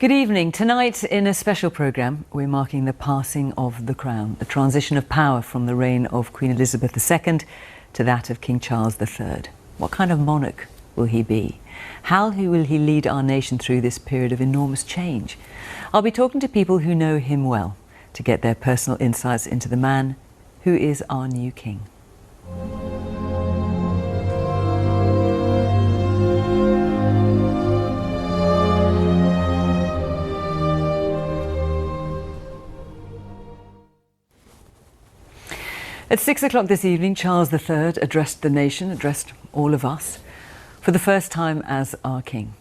Good evening. Tonight, in a special programme, we're marking the passing of the crown, the transition of power from the reign of Queen Elizabeth II to that of King Charles III. What kind of monarch will he be? How will he lead our nation through this period of enormous change? I'll be talking to people who know him well to get their personal insights into the man who is our new king. At 6 o'clock this evening, Charles III addressed the nation, addressed all of us, for the first time as our king.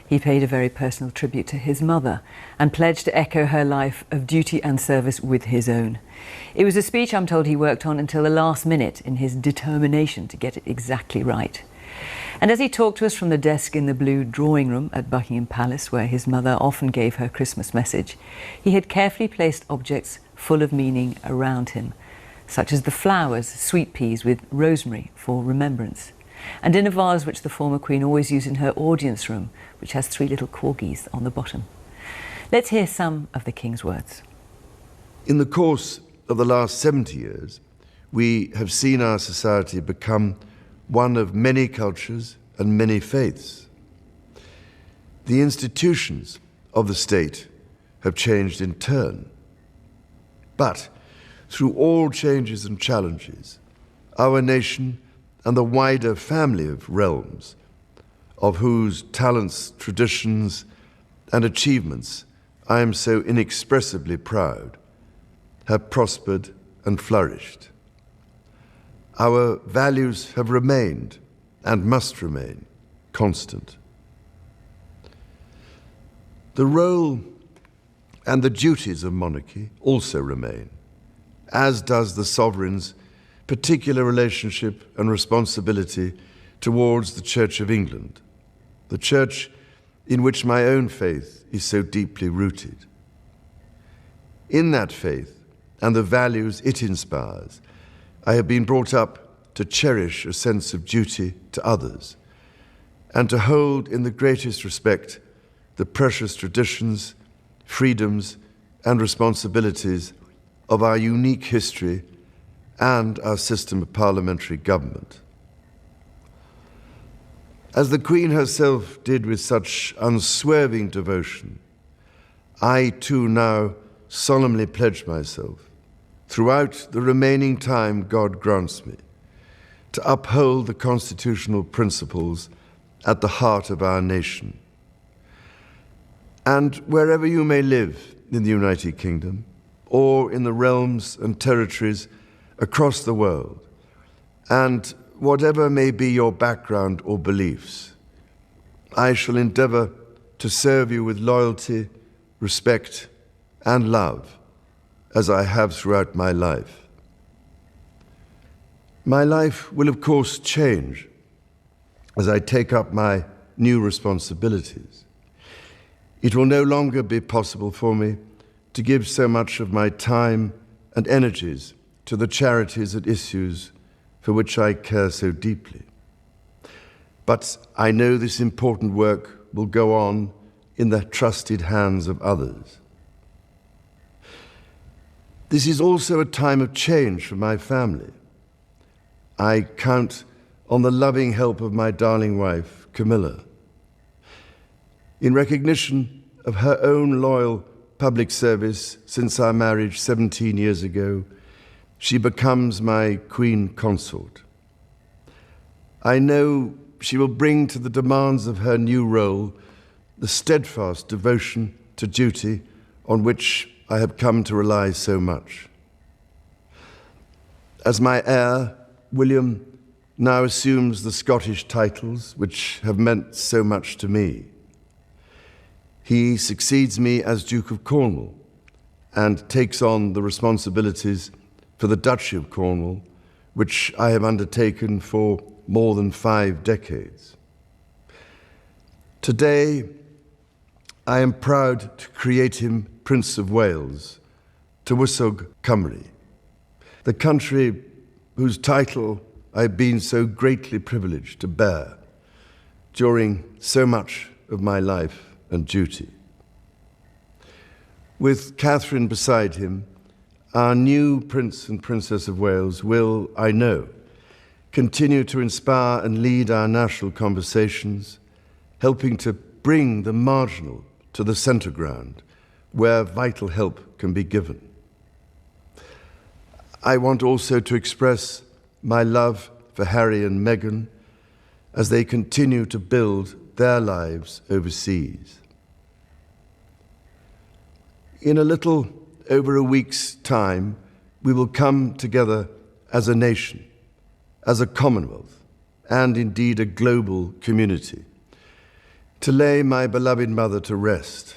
He paid a very personal tribute to his mother and pledged to echo her life of duty and service with his own. It was a speech I'm told he worked on until the last minute in his determination to get it exactly right. And as he talked to us from the desk in the blue drawing room at Buckingham Palace, where his mother often gave her Christmas message, he had carefully placed objects full of meaning around him, such as the flowers, sweet peas with rosemary for remembrance, and in a vase which the former Queen always used in her audience room, which has 3 little corgis on the bottom. Let's hear some of the King's words. In the course of the last 70 years, we have seen our society become one of many cultures and many faiths. The institutions of the state have changed in turn. But through all changes and challenges, our nation and the wider family of realms, of whose talents, traditions, and achievements I am so inexpressibly proud, have prospered and flourished. Our values have remained, and must remain, constant. The role and the duties of monarchy also remain, as does the sovereign's particular relationship and responsibility towards the Church of England, the church in which my own faith is so deeply rooted. In that faith and the values it inspires, I have been brought up to cherish a sense of duty to others and to hold in the greatest respect the precious traditions, freedoms, and responsibilities of our unique history and our system of parliamentary government. As the Queen herself did with such unswerving devotion, I too now solemnly pledge myself, throughout the remaining time God grants me, to uphold the constitutional principles at the heart of our nation. And wherever you may live in the United Kingdom, or in the realms and territories across the world, and whatever may be your background or beliefs, I shall endeavor to serve you with loyalty, respect, and love, as I have throughout my life. My life will, of course, change as I take up my new responsibilities. It will no longer be possible for me to give so much of my time and energies to the charities and issues for which I care so deeply. But I know this important work will go on in the trusted hands of others. This is also a time of change for my family. I count on the loving help of my darling wife, Camilla. In recognition of her own loyal public service since our marriage 17 years ago, she becomes my Queen Consort. I know she will bring to the demands of her new role the steadfast devotion to duty on which I have come to rely so much. As my heir, William now assumes the Scottish titles which have meant so much to me. He succeeds me as Duke of Cornwall and takes on the responsibilities for the Duchy of Cornwall, which I have undertaken for more than 5 decades. Today, I am proud to create him Prince of Wales, Tywysog Cymru, the country whose title I have been so greatly privileged to bear during so much of my life and duty. With Catherine beside him, our new Prince and Princess of Wales will, I know, continue to inspire and lead our national conversations, helping to bring the marginal to the centre ground, where vital help can be given. I want also to express my love for Harry and Meghan as they continue to build their lives overseas. In a little over a week's time, we will come together as a nation, as a Commonwealth, and indeed a global community, to lay my beloved mother to rest.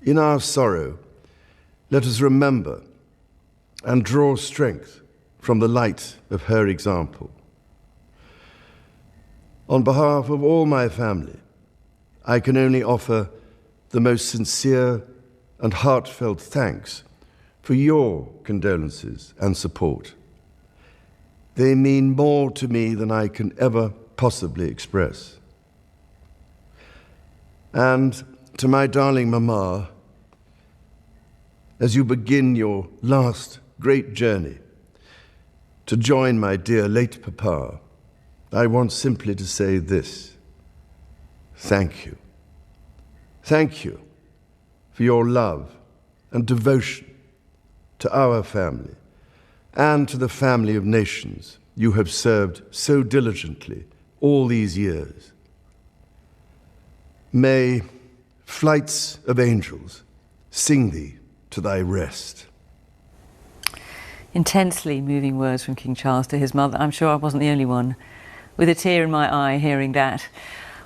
In our sorrow, let us remember and draw strength from the light of her example. On behalf of all my family, I can only offer the most sincere and heartfelt thanks for your condolences and support. They mean more to me than I can ever possibly express. And to my darling Mama, as you begin your last great journey to join my dear late Papa, I want simply to say this: thank you. Thank you for your love and devotion to our family and to the family of nations you have served so diligently all these years. May flights of angels sing thee to thy rest. Intensely moving words from King Charles to his mother. I'm sure I wasn't the only one with a tear in my eye hearing that.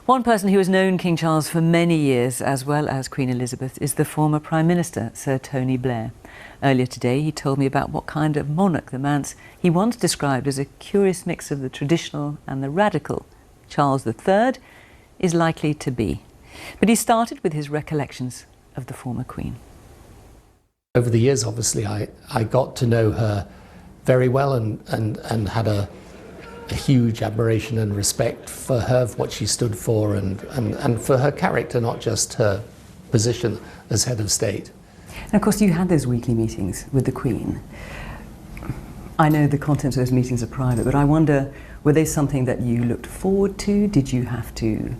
One person who has known King Charles for many years, as well as Queen Elizabeth, is the former Prime Minister, Sir Tony Blair. Earlier today, he told me about what kind of monarch the man he once described as a curious mix of the traditional and the radical Charles III is likely to be. But he started with his recollections of the former Queen. Over the years, obviously, I got to know her very well and had a huge admiration and respect for her, for what she stood for, and for her character, not just her position as head of state. And of course, you had those weekly meetings with the Queen. I know the contents of those meetings are private, but I wonder, were they something that you looked forward to? Did you have to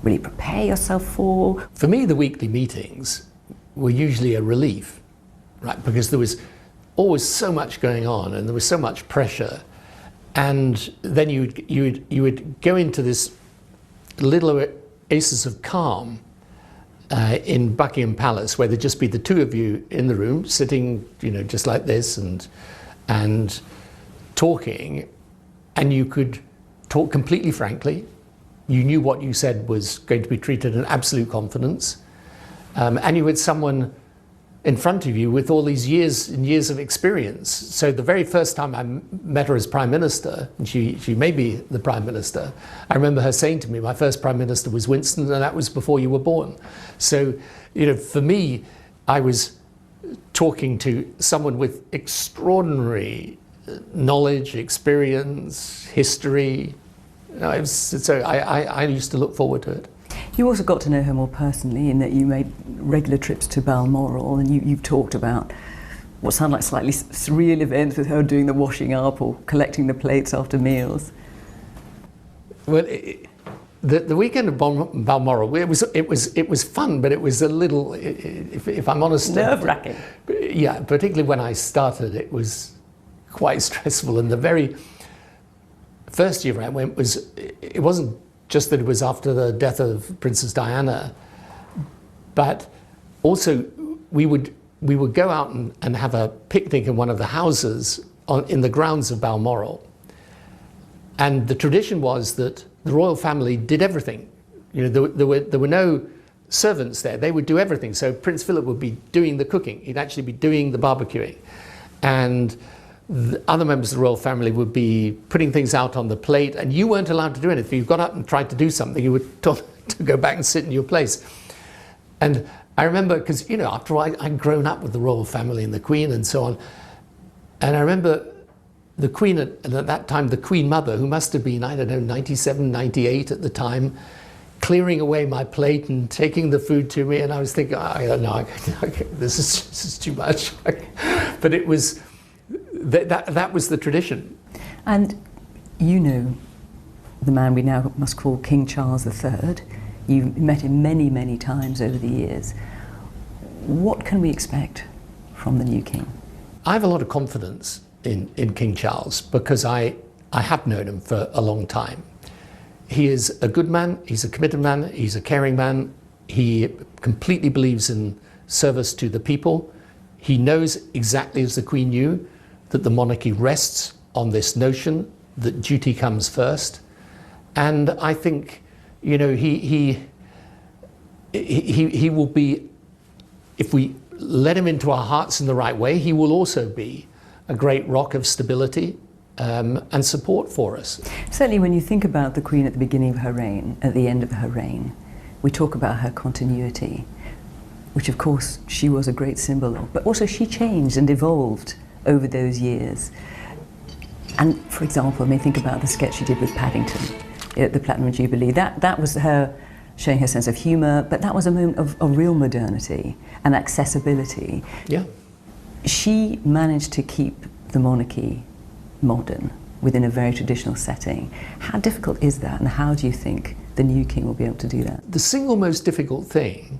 really prepare yourself for? For me, the weekly meetings were usually a relief, right? Because there was always so much going on and there was so much pressure. And then you would go into this little oasis of calm in Buckingham Palace, where there'd just be the two of you in the room, sitting, just like this, and talking, and you could talk completely frankly. You knew what you said was going to be treated in absolute confidence, and you had someone in front of you with all these years and years of experience. So the very first time I met her as Prime Minister, and she may be the Prime Minister, I remember her saying to me, my first Prime Minister was Winston, and that was before you were born. So, for me, I was talking to someone with extraordinary knowledge, experience, history. So I used to look forward to it. You also got to know her more personally in that you made regular trips to Balmoral, and you've talked about what sound like slightly surreal events with her doing the washing up or collecting the plates after meals. Well, the weekend of Balmoral, it was fun, but it was a little, if I'm honest, nerve-wracking. Yeah, particularly when I started, it was quite stressful. And the very first year I went it wasn't just that it was after the death of Princess Diana, but also we would go out and have a picnic in one of the houses in the grounds of Balmoral. And the tradition was that the royal family did everything. There were no servants there. They would do everything. So Prince Philip would be doing the cooking. He'd actually be doing the barbecuing. And the other members of the royal family would be putting things out on the plate, and you weren't allowed to do anything. If you got up and tried to do something, you were told to go back and sit in your place. And I remember, because, after I'd grown up with the royal family and the Queen and so on, and I remember the Queen, and at that time the Queen Mother, who must have been, 97, 98 at the time, clearing away my plate and taking the food to me, and I was thinking, no, this is too much. But it was that was the tradition. And you know the man we now must call King Charles III. You've met him many, many times over the years. What can we expect from the new king? I have a lot of confidence in King Charles because I have known him for a long time. He is a good man, he's a committed man, he's a caring man. He completely believes in service to the people. He knows, exactly as the Queen knew, that the monarchy rests on this notion that duty comes first. And I think, you know, he will be, if we let him into our hearts in the right way, he will also be a great rock of stability and support for us. Certainly when you think about the Queen at the beginning of her reign, at the end of her reign, we talk about her continuity, which of course she was a great symbol of, but also she changed and evolved over those years. And for example, I mean, think about the sketch she did with Paddington at the Platinum Jubilee. That was her showing her sense of humour, but that was a moment of real modernity and accessibility. Yeah. She managed to keep the monarchy modern within a very traditional setting. How difficult is that, and how do you think the new king will be able to do that? The single most difficult thing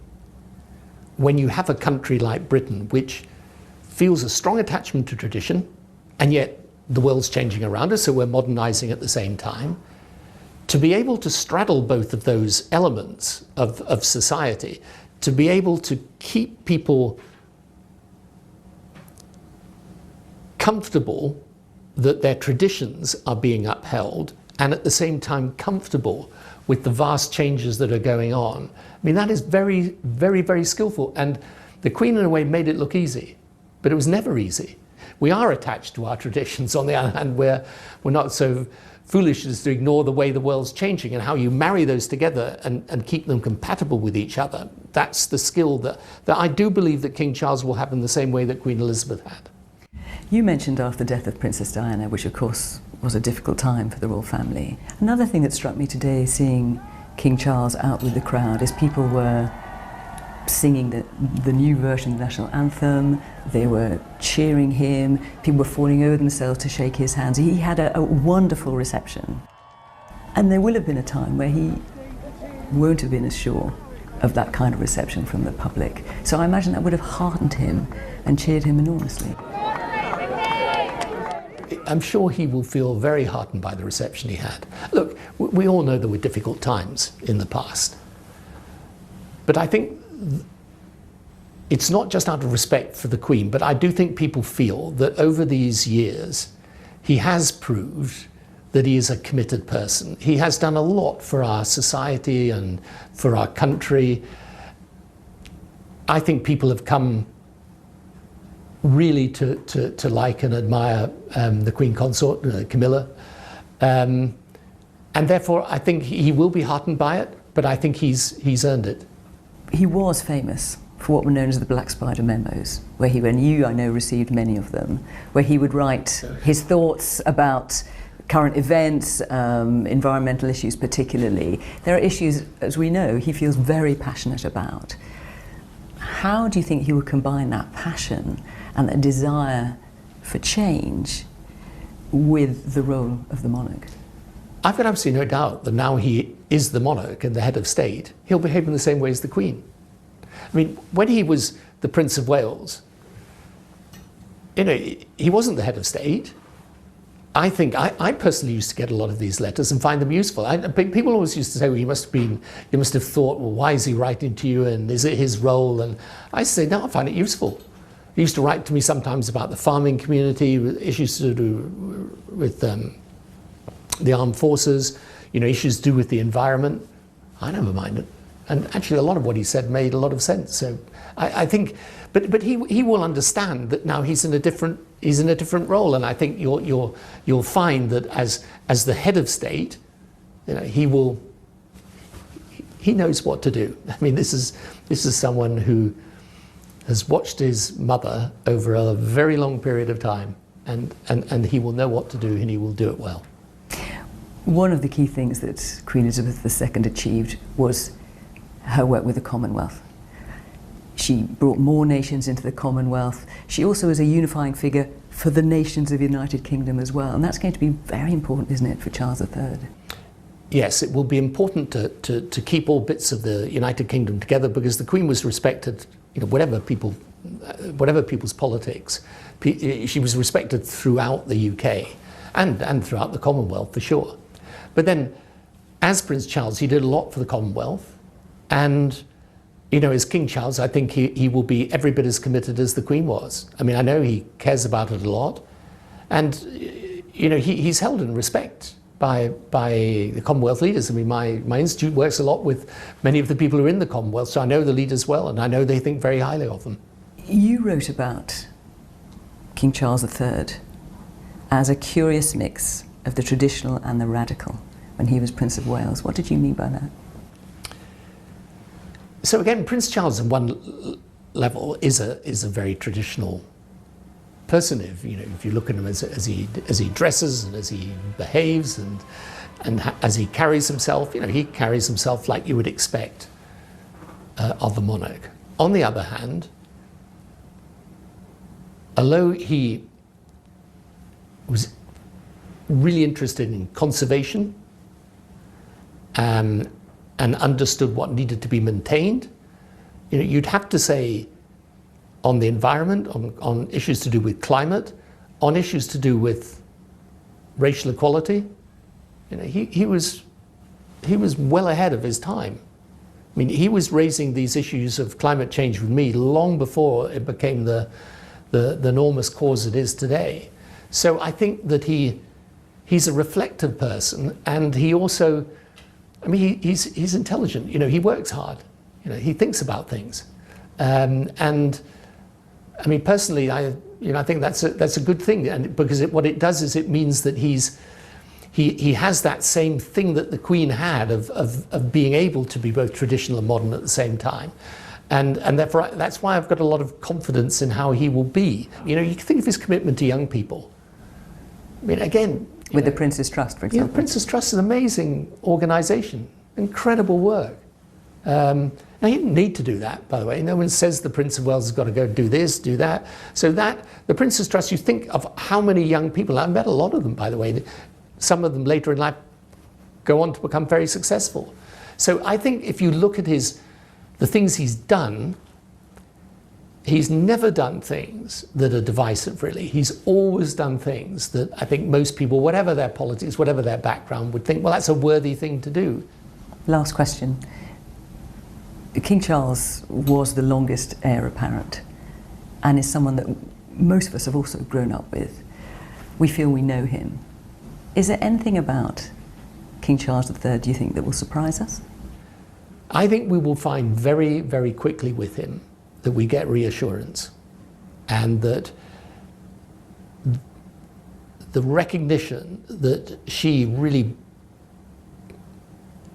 when you have a country like Britain, which feels a strong attachment to tradition, and yet the world's changing around us, so we're modernising at the same time, to be able to straddle both of those elements of society, to be able to keep people comfortable that their traditions are being upheld, and at the same time comfortable with the vast changes that are going on. I mean, that is very, very, very skillful. And the Queen, in a way, made it look easy, but it was never easy. We are attached to our traditions. On the other hand, we're not so foolish as to ignore the way the world's changing, and how you marry those together and keep them compatible with each other. That's the skill that I do believe that King Charles will have in the same way that Queen Elizabeth had. You mentioned after the death of Princess Diana, which of course was a difficult time for the royal family. Another thing that struck me today, seeing King Charles out with the crowd, is people were singing the new version of the national anthem, they were cheering him, people were falling over themselves to shake his hands. He had a wonderful reception. And there will have been a time where he won't have been as sure of that kind of reception from the public. So I imagine that would have heartened him and cheered him enormously. I'm sure he will feel very heartened by the reception he had. Look, we all know there were difficult times in the past. But I think it's not just out of respect for the Queen, but I do think people feel that over these years, he has proved that he is a committed person. He has done a lot for our society and for our country. I think people have come really to like and admire the Queen Consort, Camilla. And therefore, I think he will be heartened by it, but I think he's earned it. He was famous for what were known as the Black Spider Memos, where he, and you, I know, received many of them, where he would write his thoughts about current events, environmental issues particularly. There are issues, as we know, he feels very passionate about. How do you think he would combine that passion and that desire for change with the role of the monarch? I've got absolutely no doubt that now he is the monarch and the head of state, he'll behave in the same way as the Queen. I mean, when he was the Prince of Wales, you know, he wasn't the head of state. I think I personally used to get a lot of these letters and find them useful. People always used to say, well, you must have thought, well, why is he writing to you, and is it his role? And I say, no, I find it useful. He used to write to me sometimes about the farming community, issues to do with the armed forces, you know, issues to do with the environment. I never minded. And actually a lot of what he said made a lot of sense. So I think, but he will understand that now he's in a different role, and I think you'll find that as the head of state, you know, he knows what to do. I mean, this is someone who has watched his mother over a very long period of time, and he will know what to do, and he will do it well. One of the key things that Queen Elizabeth II achieved was her work with the Commonwealth. She brought more nations into the Commonwealth. She also was a unifying figure for the nations of the United Kingdom as well. And that's going to be very important, isn't it, for Charles III? Yes, it will be important to keep all bits of the United Kingdom together, because the Queen was respected, whatever people's politics, she was respected throughout the UK and throughout the Commonwealth for sure. But then, as Prince Charles, he did a lot for the Commonwealth, and as King Charles, I think he will be every bit as committed as the Queen was. I mean, I know he cares about it a lot, and he's held in respect by the Commonwealth leaders. I mean, my institute works a lot with many of the people who are in the Commonwealth, so I know the leaders well, and I know they think very highly of them. You wrote about King Charles III as a curious mix of the traditional and the radical when he was Prince of Wales. What did you mean by that? So again, Prince Charles on one level is a very traditional person. If you look at him as he dresses and as he behaves and as he carries himself, he carries himself like you would expect of a monarch. On the other hand, although he was really interested in conservation and understood what needed to be maintained, you'd have to say on the environment, on issues to do with climate, on issues to do with racial equality, he was well ahead of his time. I mean, he was raising these issues of climate change with me long before it became the enormous cause it is today. So I think that he's a reflective person, and he also, I mean, he's intelligent. He works hard. He thinks about things, and I mean, personally, I think that's a good thing, and because what it does is it means that he has that same thing that the Queen had of being able to be both traditional and modern at the same time. And therefore, that's why I've got a lot of confidence in how he will be. You can think of his commitment to young people. I mean, again, with the Prince's Trust, for example. Prince's Trust is an amazing organisation, incredible work. Now, he didn't need to do that, by the way. No one says the Prince of Wales has got to go do this, do that. So the Prince's Trust, you think of how many young people, I've met a lot of them, by the way, some of them later in life go on to become very successful. So I think if you look at the things he's done, he's never done things that are divisive, really. He's always done things that I think most people, whatever their politics, whatever their background, would think, well, that's a worthy thing to do. Last question. King Charles was the longest heir apparent and is someone that most of us have also grown up with. We feel we know him. Is there anything about King Charles III, do you think, that will surprise us? I think we will find very, very quickly with him that we get reassurance, and that the recognition that she really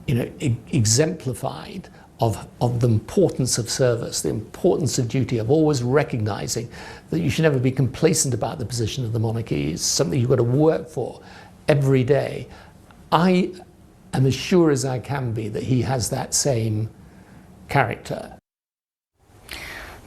exemplified of the importance of service, the importance of duty, of always recognizing that you should never be complacent about the position of the monarchy. It's something you've got to work for every day. I am as sure as I can be that he has that same character.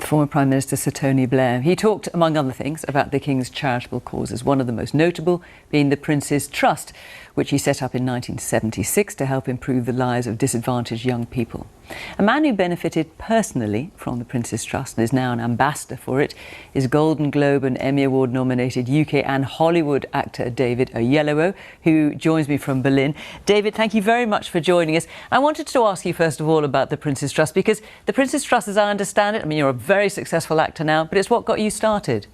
The former Prime Minister Sir Tony Blair. He talked, among other things, about the King's charitable causes, one of the most notable being the Prince's Trust, which he set up in 1976 to help improve the lives of disadvantaged young people. A man who benefited personally from the Prince's Trust and is now an ambassador for it is Golden Globe and Emmy Award nominated UK and Hollywood actor David Oyelowo, who joins me from Berlin. David, thank you very much for joining us. I wanted to ask you first of all about the Prince's Trust, because the Prince's Trust, as I understand it, I mean, you're a very successful actor now, but it's what got you started.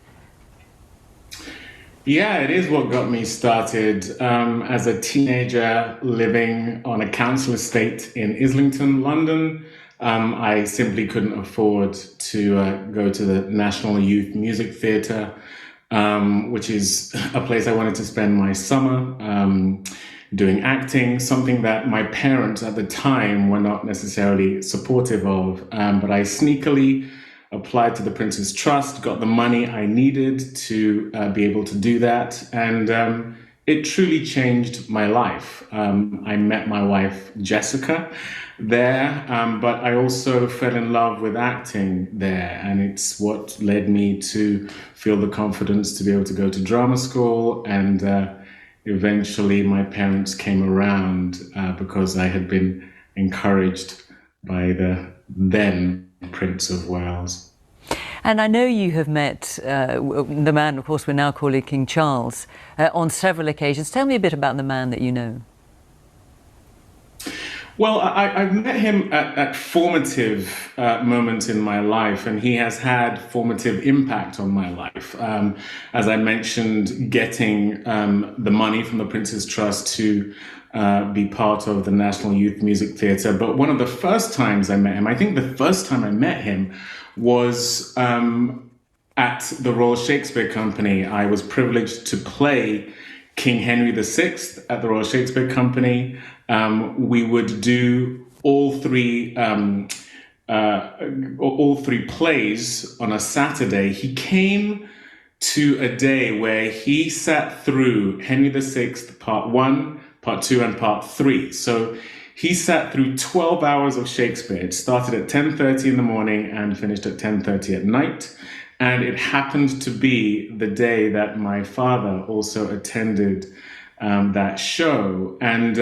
Yeah, it is what got me started. As a teenager living on a council estate in Islington, London, I simply couldn't afford to go to the National Youth Music Theatre, which is a place I wanted to spend my summer doing acting, something that my parents at the time were not necessarily supportive of. But I sneakily applied to the Prince's Trust, got the money I needed to be able to do that. And it truly changed my life. I met my wife, Jessica, there, but I also fell in love with acting there. And it's what led me to feel the confidence to be able to go to drama school. And eventually my parents came around because I had been encouraged by the then Prince of Wales. And I know you have met the man, of course, we're now calling King Charles, on several occasions. Tell me a bit about the man that you know. Well, I've met him at formative moments in my life, and he has had formative impact on my life. As I mentioned, getting the money from the Prince's Trust to be part of the National Youth Music Theatre. But one of the first times I met him, I think the first time I met him was at the Royal Shakespeare Company. I was privileged to play King Henry VI at the Royal Shakespeare Company. We would do all three plays on a Saturday. He came to a day where he sat through Henry VI, Part 1, Part 2, and Part 3. So he sat through 12 hours of Shakespeare. It started at 10:30 in the morning and finished at 10:30 at night. And it happened to be the day that my father also attended that show. And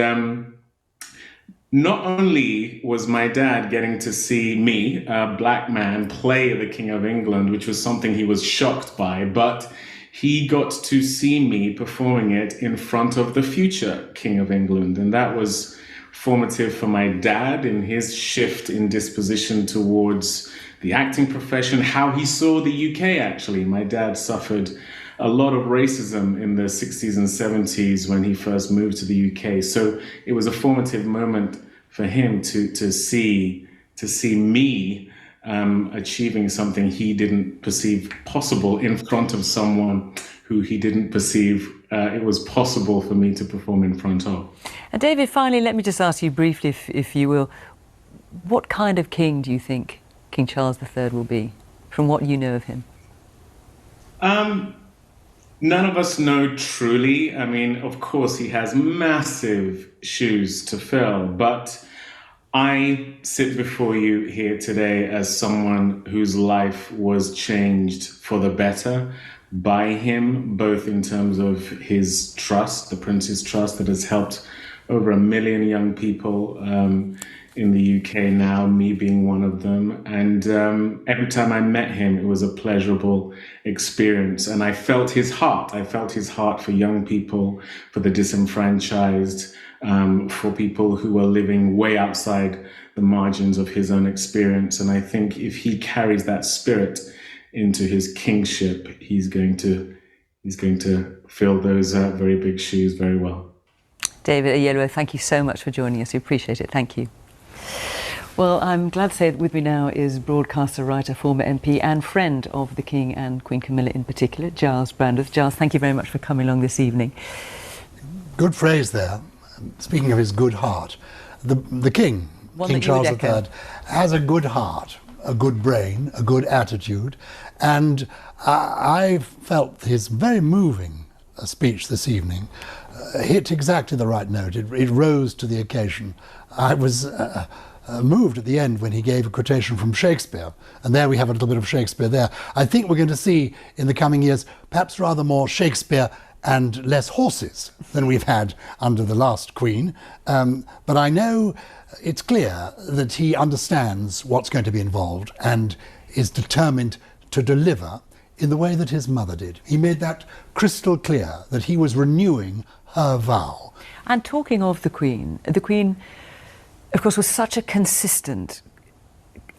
not only was my dad getting to see me, a black man, play the King of England, which was something he was shocked by, but he got to see me performing it in front of the future King of England. And that was formative for my dad in his shift in disposition towards the acting profession, how he saw the UK, actually. My dad suffered a lot of racism in the 60s and 70s when he first moved to the UK. So it was a formative moment for him to see me achieving something he didn't perceive possible in front of someone who he didn't perceive it was possible for me to perform in front of. And David, finally, let me just ask you briefly, if you will, what kind of king do you think King Charles III will be, from what you know of him? None of us know truly. I mean, of course, he has massive shoes to fill, but I sit before you here today as someone whose life was changed for the better by him, both in terms of his trust, the Prince's Trust, that has helped over 1 million young people in the UK now, me being one of them. And every time I met him, it was a pleasurable experience. And I felt his heart. I felt his heart for young people, for the disenfranchised, for people who are living way outside the margins of his own experience. And I think if he carries that spirit into his kingship, he's going to fill those very big shoes very well. David Oyelowo, thank you so much for joining us. We appreciate it. Thank you. Well, I'm glad to say that with me now is broadcaster, writer, former MP and friend of the King and Queen Camilla in particular, Giles Brandreth. Giles, thank you very much for coming along this evening. Good phrase there. Speaking of his good heart, the King, King Charles III, has a good heart, a good brain, a good attitude, and I felt his very moving speech this evening hit exactly the right note. It rose to the occasion. I was moved at the end when he gave a quotation from Shakespeare, and there we have a little bit of Shakespeare there. I think we're going to see in the coming years perhaps rather more Shakespeare and less horses than we've had under the last Queen, but I know it's clear that he understands what's going to be involved and is determined to deliver in the way that his mother did. He made that crystal clear that he was renewing her vow. And talking of the Queen, of course, was such a consistent,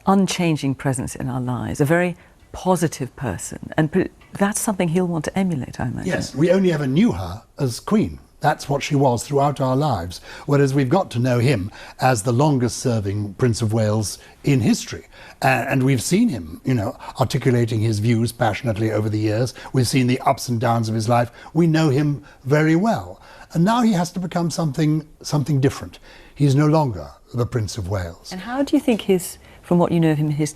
unchanging presence in our lives, a very positive person, and that's something he'll want to emulate, I imagine. Yes, we only ever knew her as Queen. That's what she was throughout our lives, whereas we've got to know him as the longest-serving Prince of Wales in history. And we've seen him, articulating his views passionately over the years. We've seen the ups and downs of his life. We know him very well. And now he has to become something different. He's no longer the Prince of Wales. And how do you think from what you know of him, his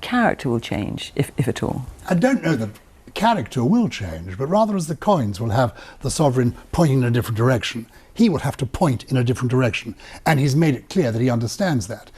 character will change, if at all? I don't know that character will change, but rather as the coins will have the sovereign pointing in a different direction, he will have to point in a different direction, and he's made it clear that he understands that.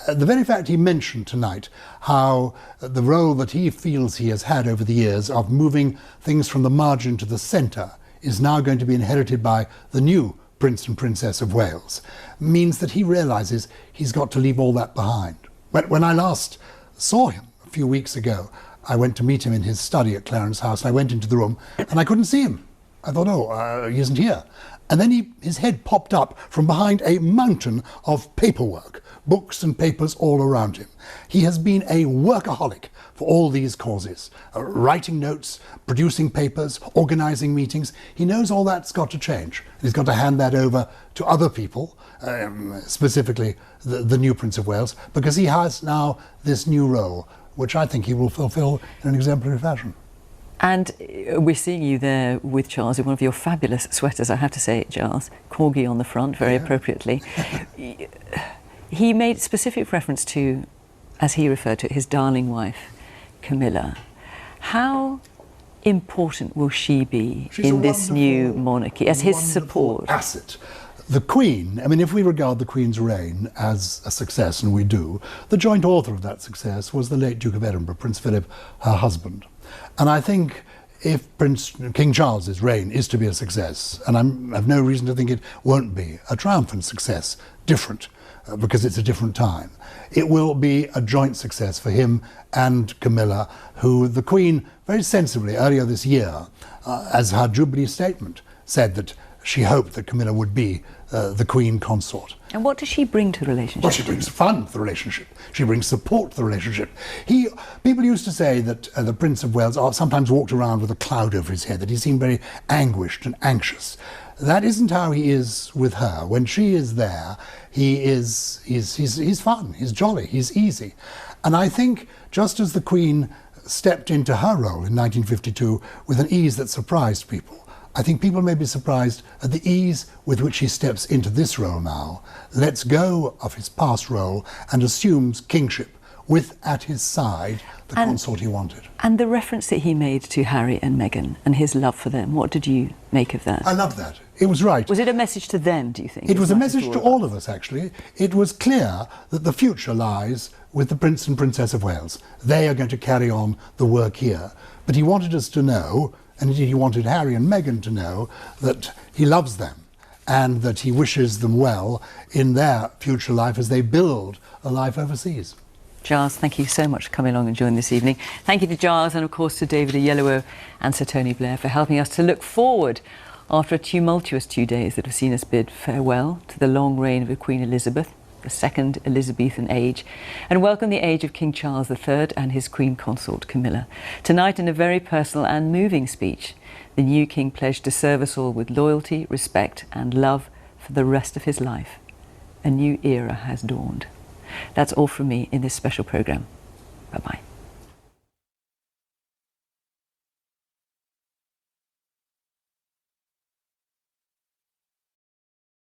The very fact he mentioned tonight how the role that he feels he has had over the years of moving things from the margin to the centre is now going to be inherited by the new Prince and Princess of Wales means that he realises he's got to leave all that behind. When I last saw him a few weeks ago, I went to meet him in his study at Clarence House, and I went into the room and I couldn't see him. I thought, he isn't here. And then his head popped up from behind a mountain of paperwork, books and papers all around him. He has been a workaholic for all these causes, writing notes, producing papers, organising meetings. He knows all that's got to change. He's got to hand that over to other people, specifically the new Prince of Wales, because he has now this new role, which I think he will fulfil in an exemplary fashion. And we're seeing you there with Charles in one of your fabulous sweaters, I have to say, Giles. Corgi on the front, very appropriately. He made specific reference to, as he referred to it, his darling wife, Camilla. How important will she be in this new monarchy as his support? Asset. The Queen, I mean, if we regard the Queen's reign as a success, and we do, the joint author of that success was the late Duke of Edinburgh, Prince Philip, her husband. And I think if King Charles's reign is to be a success, and I have no reason to think it won't be, a triumphant success, different, because it's a different time, it will be a joint success for him and Camilla, who the Queen very sensibly earlier this year, as her Jubilee statement, said that she hoped that Camilla would be the Queen consort. And what does she bring to the relationship? Well, she brings fun to the relationship. She brings support to the relationship. People used to say that the Prince of Wales sometimes walked around with a cloud over his head, that he seemed very anguished and anxious. That isn't how he is with her. When she is there, he's fun, he's jolly, he's easy. And I think just as the Queen stepped into her role in 1952 with an ease that surprised people, I think people may be surprised at the ease with which he steps into this role now, lets go of his past role and assumes kingship with at his side the consort he wanted. And the reference that he made to Harry and Meghan and his love for them, what did you make of that? I love that. It was right. Was it a message to them, do you think? It was a message to all of us, actually. It was clear that the future lies with the Prince and Princess of Wales. They are going to carry on the work here. But he wanted us to know, and indeed he wanted Harry and Meghan to know, that he loves them and that he wishes them well in their future life as they build a life overseas. Giles, thank you so much for coming along and joining this evening. Thank you to Giles and of course to David Oyelowo and Sir Tony Blair for helping us to look forward after a tumultuous 2 days that have seen us bid farewell to the long reign of Queen Elizabeth, the second Elizabethan age, and welcome the age of King Charles III and his Queen Consort Camilla. Tonight, in a very personal and moving speech, the new king pledged to serve us all with loyalty, respect and love for the rest of his life. A new era has dawned. That's all from me in this special programme. Bye-bye.